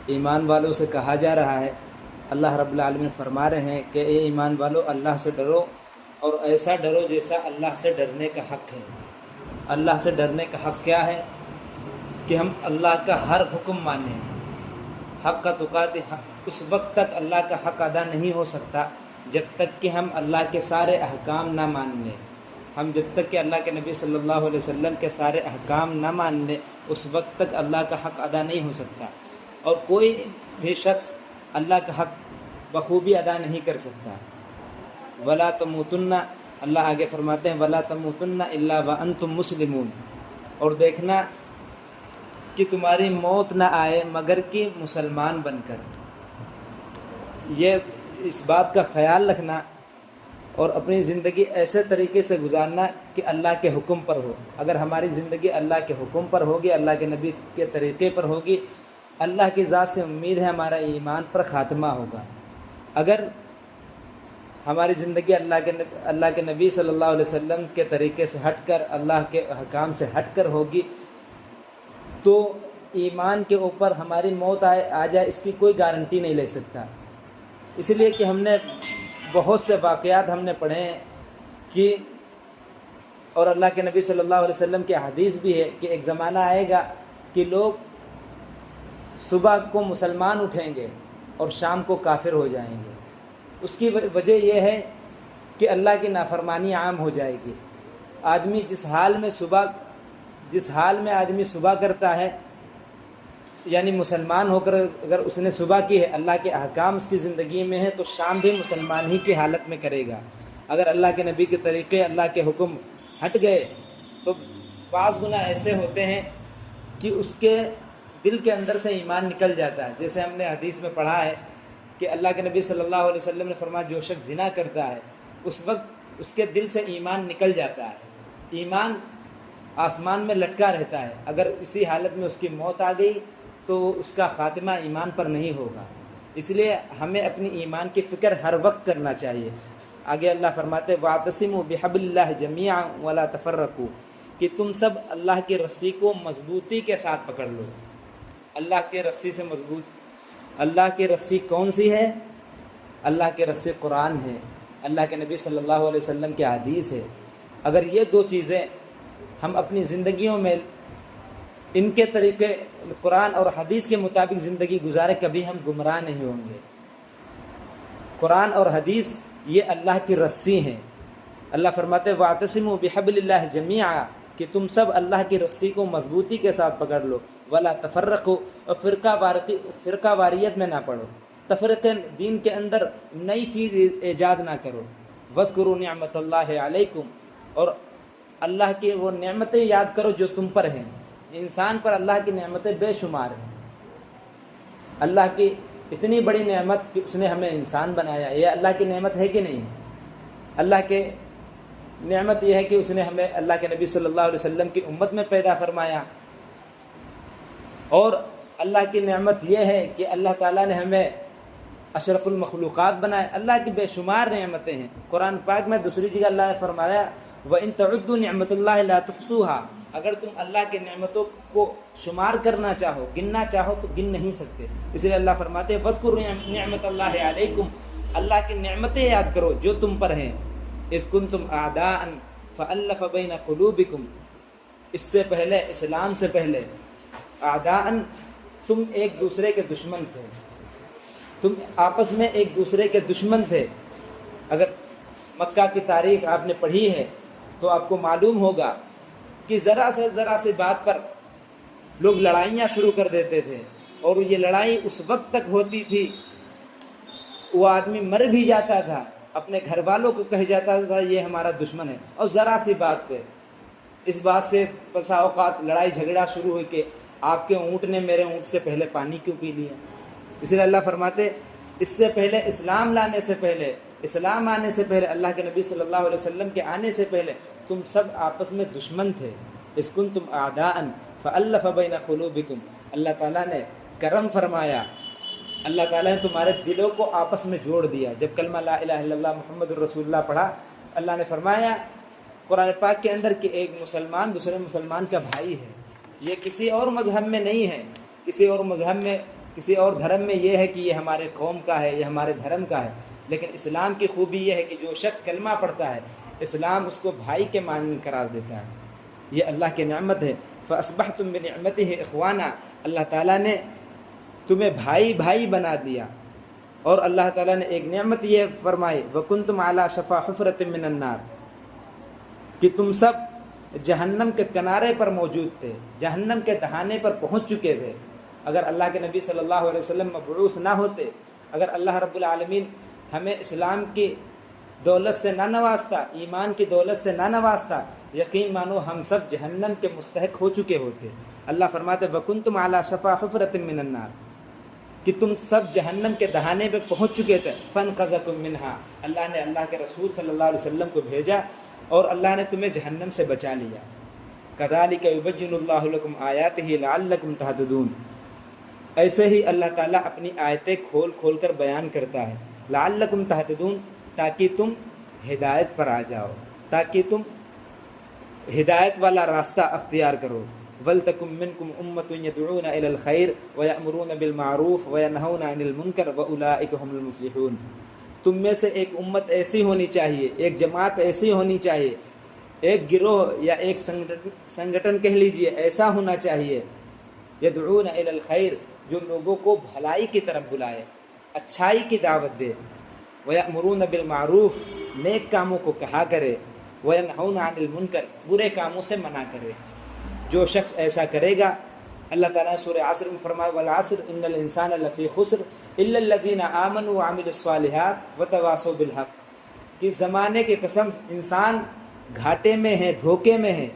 ایمان والوں سے کہا جا رہا ہے، اللہ رب العالمین فرما رہے ہیں کہ اے ایمان والو اللہ سے ڈرو، اور ایسا ڈرو جیسا اللہ سے ڈرنے کا حق ہے۔ اللہ سے ڈرنے کا حق کیا ہے؟ کہ ہم اللہ کا ہر حکم مانیں۔ حق کا تقاتی، اس وقت تک اللہ کا حق ادا نہیں ہو سکتا جب تک کہ ہم اللہ کے سارے احکام نہ مان لیں۔ ہم جب تک کہ اللہ کے نبی صلی اللہ علیہ وسلم کے سارے احکام نہ مان لیں، اس وقت تک اللہ کا حق ادا نہیں ہو سکتا، اور کوئی بھی شخص اللہ کا حق بخوبی ادا نہیں کر سکتا۔ وَلَا تَمُوتُنَّ، اللہ آگے فرماتے ہیں وَلَا تَمُوتُنَّ إِلَّا وَأَنْتُمْ مُسْلِمُونَ، اور دیکھنا کہ تمہاری موت نہ آئے مگر کہ مسلمان بن کر۔ یہ اس بات کا خیال رکھنا اور اپنی زندگی ایسے طریقے سے گزارنا کہ اللہ کے حکم پر ہو۔ اگر ہماری زندگی اللہ کے حکم پر ہوگی، اللہ کے نبی کے طریقے پر ہوگی، اللہ کی ذات سے امید ہے ہمارا ایمان پر خاتمہ ہوگا۔ اگر ہماری زندگی اللہ کے نبی صلی اللہ علیہ وسلم کے طریقے سے ہٹ کر، اللہ کے احکام سے ہٹ کر ہوگی، تو ایمان کے اوپر ہماری موت آ جائے اس کی کوئی گارنٹی نہیں لے سکتا۔ اس لیے کہ ہم نے بہت سے واقعات ہم نے پڑھے ہیں کہ، اور اللہ کے نبی صلی اللہ علیہ وسلم کی حدیث بھی ہے کہ ایک زمانہ آئے گا کہ لوگ صبح کو مسلمان اٹھیں گے اور شام کو کافر ہو جائیں گے۔ اس کی وجہ یہ ہے کہ اللہ کی نافرمانی عام ہو جائے گی۔ آدمی جس حال میں آدمی صبح کرتا ہے، یعنی مسلمان ہو کر اگر اس نے صبح کی ہے، اللہ کے احکام اس کی زندگی میں ہے، تو شام بھی مسلمان ہی کی حالت میں کرے گا۔ اگر اللہ کے نبی کے طریقے، اللہ کے حکم ہٹ گئے تو بعض گناہ ایسے ہوتے ہیں کہ اس کے دل کے اندر سے ایمان نکل جاتا ہے۔ جیسے ہم نے حدیث میں پڑھا ہے کہ اللہ کے نبی صلی اللہ علیہ وسلم نے فرمایا جو شخص زنا کرتا ہے اس وقت اس کے دل سے ایمان نکل جاتا ہے، ایمان آسمان میں لٹکا رہتا ہے۔ اگر اسی حالت میں اس کی موت آ گئی تو اس کا خاتمہ ایمان پر نہیں ہوگا۔ اس لیے ہمیں اپنی ایمان کی فکر ہر وقت کرنا چاہیے۔ آگے اللہ فرماتے وَاعْتَصِمُوا بِحَبْلِ اللَّهِ جَمِيعًا وَلَا تَفَرَّقُوا، کہ تم سب اللہ کی رسی کو مضبوطی کے ساتھ پکڑ لو۔ اللہ کے رسی سے مضبوط، اللہ کی رسی کون سی ہے؟ اللہ کی رسی قرآن ہے، اللہ کے نبی صلی اللہ علیہ وسلم کی حدیث ہے۔ اگر یہ دو چیزیں ہم اپنی زندگیوں میں ان کے طریقے قرآن اور حدیث کے مطابق زندگی گزارے، کبھی ہم گمراہ نہیں ہوں گے۔ قرآن اور حدیث یہ اللہ کی رسی ہیں۔ اللہ فرماتے وَاعْتَصِمُوا بِحَبْلِ اللَّهِ جَمِيعًا، کہ تم سب اللہ کی رسی کو مضبوطی کے ساتھ پکڑ لو، وَلَا تَفَرَّقُوا، اور فرقہ واریت میں نہ پڑو، تفرقے دین کے اندر نئی چیز ایجاد نہ کرو۔ وَاذْكُرُوا نِعْمَةَ اللَّهِ عَلَيْكُمْ، اور اللہ کی وہ نعمتیں یاد کرو جو تم پر ہیں۔ انسان پر اللہ کی نعمتیں بے شمار ہیں۔ اللہ کی اتنی بڑی نعمت کہ اس نے ہمیں انسان بنایا، یہ اللہ کی نعمت ہے کہ نہیں؟ اللہ کے نعمت یہ ہے کہ اس نے ہمیں اللہ کے نبی صلی اللہ علیہ وسلم کی امت میں پیدا فرمایا، اور اللہ کی نعمت یہ ہے کہ اللہ تعالیٰ نے ہمیں اشرف المخلوقات بنائے۔ اللہ کی بے شمار نعمتیں ہیں۔ قرآن پاک میں دوسری جگہ اللہ نے فرمایا وَإِن تَعُدُّوا نِعْمَةَ اللَّهِ لَا تُحْصُوهَا، اگر تم اللہ کی نعمتوں کو شمار کرنا چاہو، گننا چاہو تو گن نہیں سکتے۔ اس لیے اللہ فرماتے ہیں وَاذْكُرُوا نِعْمَةَ اللَّهِ عَلَيْكُمْ، اللہ کی نعمتیں یاد کرو جو تم پر ہیں۔ اِذْ كُنْتُمْ أَعْدَاءً فَأَلَّفَ بَيْنَ قُلُوبِكُمْ، اس سے پہلے، اسلام سے پہلے، اعداءً تم ایک دوسرے کے دشمن تھے، تم آپس میں ایک دوسرے کے دشمن تھے۔ اگر مکہ کی تاریخ آپ نے پڑھی ہے تو آپ کو معلوم ہوگا کہ ذرا سے بات پر لوگ لڑائیاں شروع کر دیتے تھے، اور یہ لڑائی اس وقت تک ہوتی تھی، وہ آدمی مر بھی جاتا تھا، اپنے گھر والوں کو کہہ جاتا تھا یہ ہمارا دشمن ہے، اور ذرا سی بات پہ اس بات سے بسا اوقات لڑائی جھگڑا شروع ہوئی کہ آپ کے اونٹ نے میرے اونٹ سے پہلے پانی کیوں پی لیا۔ اس لیے اللہ فرماتے اس سے پہلے، اسلام آنے سے پہلے، اللہ کے نبی صلی اللہ علیہ وسلم کے آنے سے پہلے تم سب آپس میں دشمن تھے۔ اذ کنتم اعداء فالف بین قلوبکم، اللہ تعالیٰ نے کرم فرمایا، اللہ تعالیٰ نے تمہارے دلوں کو آپس میں جوڑ دیا۔ جب کلمہ لا الہ الا اللہ محمد الرسول اللہ پڑھا، اللہ نے فرمایا قرآن پاک کے اندر کہ ایک مسلمان دوسرے مسلمان کا بھائی ہے۔ یہ کسی اور مذہب میں نہیں ہے، کسی اور مذہب میں کسی اور دھرم میں یہ ہے کہ یہ ہمارے قوم کا ہے، یہ ہمارے دھرم کا ہے، لیکن اسلام کی خوبی یہ ہے کہ جو شخص کلمہ پڑھتا ہے اسلام اس کو بھائی کے مانند قرار دیتا ہے۔ یہ اللہ کی نعمت ہے۔ فَأَصْبَحْتُم بِنِعْمَتِهِ إِخْوَانًا، اللہ تعالیٰ نے تمہیں بھائی بھائی بنا دیا۔ اور اللہ تعالیٰ نے ایک نعمت یہ فرمائی وَكُنْتُمْ عَلَى شَفَا حُفْرَةٍ مِّنَ النَّارِ، کہ تم سب جہنم کے کنارے پر موجود تھے، جہنم کے دہانے پر پہنچ چکے تھے۔ اگر اللہ کے نبی صلی اللہ علیہ وسلم مبعوث نہ ہوتے، اگر اللہ رب العالمین ہمیں اسلام کی دولت سے نہ نوازتا، ایمان کی دولت سے نہ نوازتا، یقین مانو ہم سب جہنم کے مستحق ہو چکے ہوتے۔ اللہ فرماتے وَكُنْتُمْ عَلَى شَفَا حُفْرَةٍ مِّنَ النَّارِ، کہ تم سب جہنم کے دہانے پہ پہنچ چکے تھے۔ فَانْقَذَكُم مِّنْهَا، اللہ نے اللہ کے رسول صلی اللہ علیہ وسلم کو بھیجا اور اللہ نے تمہیں جہنم سے بچا لیا۔ كَذَلِكَ يُبَيِّنُ اللَّهُ لَكُمْ آيَاتِهِ لَعَلَّكُمْ تَهْتَدُونَ، ایسے ہی اللہ تعالیٰ اپنی آیتیں کھول کھول کر بیان کرتا ہے۔ لَعَلَّكُمْ تَهْتَدُونَ، تاکہ تم ہدایت پر آ جاؤ، تاکہ تم ہدایت والا راستہ اختیار کرو۔ وَلْتَكُن مِّنكُمْ أُمَّةٌ يَدْعُونَ إِلَى الْخَيْرِ وَيَأْمُرُونَ بِالْمَعْرُوفِ وَيَنْهَوْنَ عَنِ الْمُنكَرِ وَأُولَٰئِكَ هُمُ الْمُفْلِحُونَ، تم میں سے ایک امت ایسی ہونی چاہیے، ایک جماعت ایسی ہونی چاہیے، ایک گروہ یا ایک سنگٹن کہہ لیجئے ایسا ہونا چاہیے، يَدْعُونَ إِلَى الْخَيْرِ، جو لوگوں کو بھلائی کی طرف بلائے، اچھائی کی دعوت دے، وَيَأْمُرُونَ بِالْمَعْرُوفِ، نیک کاموں کو کہا کرے، وَيَنْهَوْنَ عَنِ الْمُنكَرِ، برے کاموں سے منع کرے۔ جو شخص ایسا کرے گا، اللہ تعالیٰ نے سورہ عصر میں فرمایا وَالْعَصْرِ إِنَّ الْإِنسَانَ لَفِي خُسْرٍ إِلَّا الَّذِينَ آمَنُوا وَعَمِلُوا الصَّالِحَاتِ وَتَوَاصَوْا بِالْحَقِّ، کہ زمانے کی قسم انسان گھاٹے میں ہے، دھوکے میں ہے۔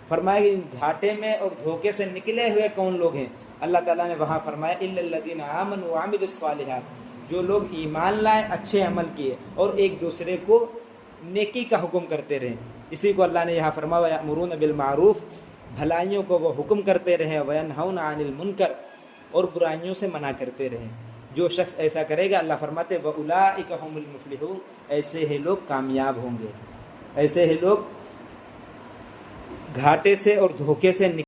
فرمایا کہ گھاٹے میں اور دھوکے سے نکلے ہوئے کون لوگ ہیں؟ اللہ تعالیٰ نے وہاں فرمایا إِلَّا الَّذِينَ آمَنُوا وَعَمِلُوا الصَّالِحَاتِ، جو لوگ ایمان لائے، اچھے عمل کیے اور ایک دوسرے کو نیکی کا حکم کرتے رہے۔ اسی کو اللہ نے یہاں فرمایا وَيَأْمُرُونَ بِالْمَعْرُوفِ، بھلائیوں کو وہ حکم کرتے رہیں، وَيَنْهَوْنَ عَنِ الْمُنكَرِ، اور برائیوں سے منع کرتے رہیں۔ جو شخص ایسا کرے گا، اللہ فرماتے وَأُولَٰئِكَ هُمُ الْمُفْلِحُونَ، ایسے ہی لوگ کامیاب ہوں گے، ایسے ہی لوگ گھاٹے سے اور دھوکے سے